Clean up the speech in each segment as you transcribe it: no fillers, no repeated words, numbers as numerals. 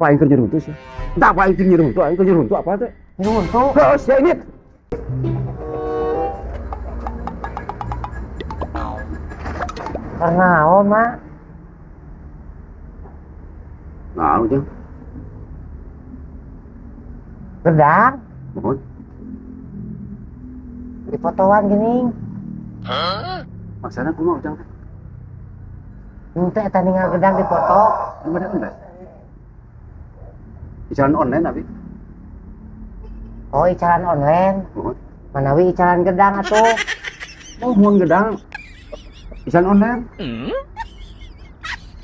Apa yang kerja runtuh sih? Entah apa yang kerja runtuh, yang kerja runtuh apa teh? Runtuh. Terus ya ini. Karena mak. Nah, lu jang. Gedang. Mohon. Di fotoan gini. Maksudnya aku mau jang. Ente eta ninggal gedang di foto. Gimana online? Jalan online tapi. Oh, icaran online. Mohon. Manawi icaran gedang atuh. Mohon gedang. Jalan online.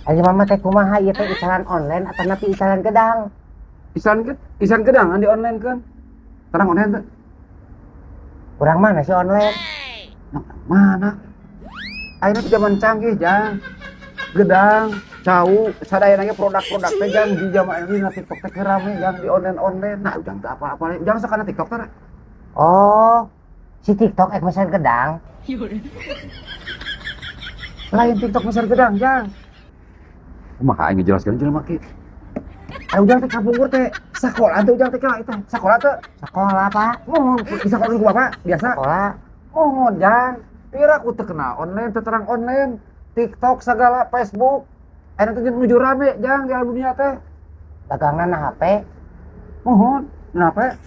Ayo mama teh kumaha ieu teh icaran online atau napi icaran gedang? Isan gedang di online kan. Terang online tuh. Kurang mana sih online? Nah, mana? Akhirnya zaman canggih jang. Gedang, cau, sadaya nanya produk-produk teh jang di zaman ini na TikTok teh rame jang di online. Nah, ujang teh apa-apa. Ujang sakana TikTok teh. Oh, si TikTok mesan gedang. Lain TikTok mesan gedang jang. Kumaha aing ngejelaskeun jelema ki. Ujang teh kapungkur teh sakola teh ujang teh kala itu. Sakola teh. Sekolah Pak. Mohon di sakola ku Bapak biasa. Sekolah. Mohon jang. Pira ku teu kenal online teh terang online. TikTok segala Facebook. Aya teh nuju rame jang di alam dunia teh. Dagangan na HP. Mohon. Kenapa?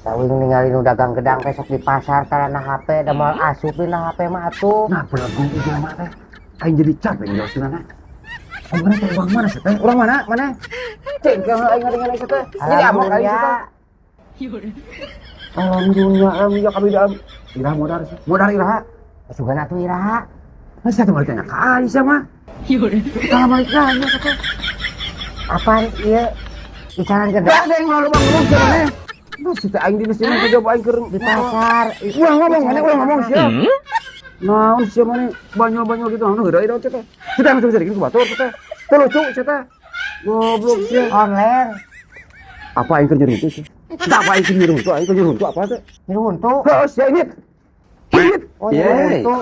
Tawing ninggalin nu dagang gedang besok di pasar karena HP da moal asupin na HP mah atuh. Nah, belum ujung mah teh. Aing jadi capek ngejelasinana. Aing mana teh urang mana sih teh? Urang mana? Mana? Cek ke aing ngadengin itu teh. Jadi amok aing teh. Alhamdulillah kami dalam iraha modar sih. Modar iraha. Sugan atuh iraha. Masih satu balik tanya kali sama. Kalau balik nanya teh. Apaan ieu? Icaran gedang Ada yang lalu ngomong sih mana? Terus kita aing di sini kerja aing keur di pasar. Ulah ngomong, mana ulah ngomong sih. Naon sih mana banyol-banyol gitu anu geudeui daun teh. Kita langsung jadi ku batur teh. Teu lucu teh. Goblok sih. Online. Apa yang kerja itu sih? Apa yang kerja itu? Aing kerja itu apa teh? Runtuh. Terus ya ini. Oh, iya, runtuh.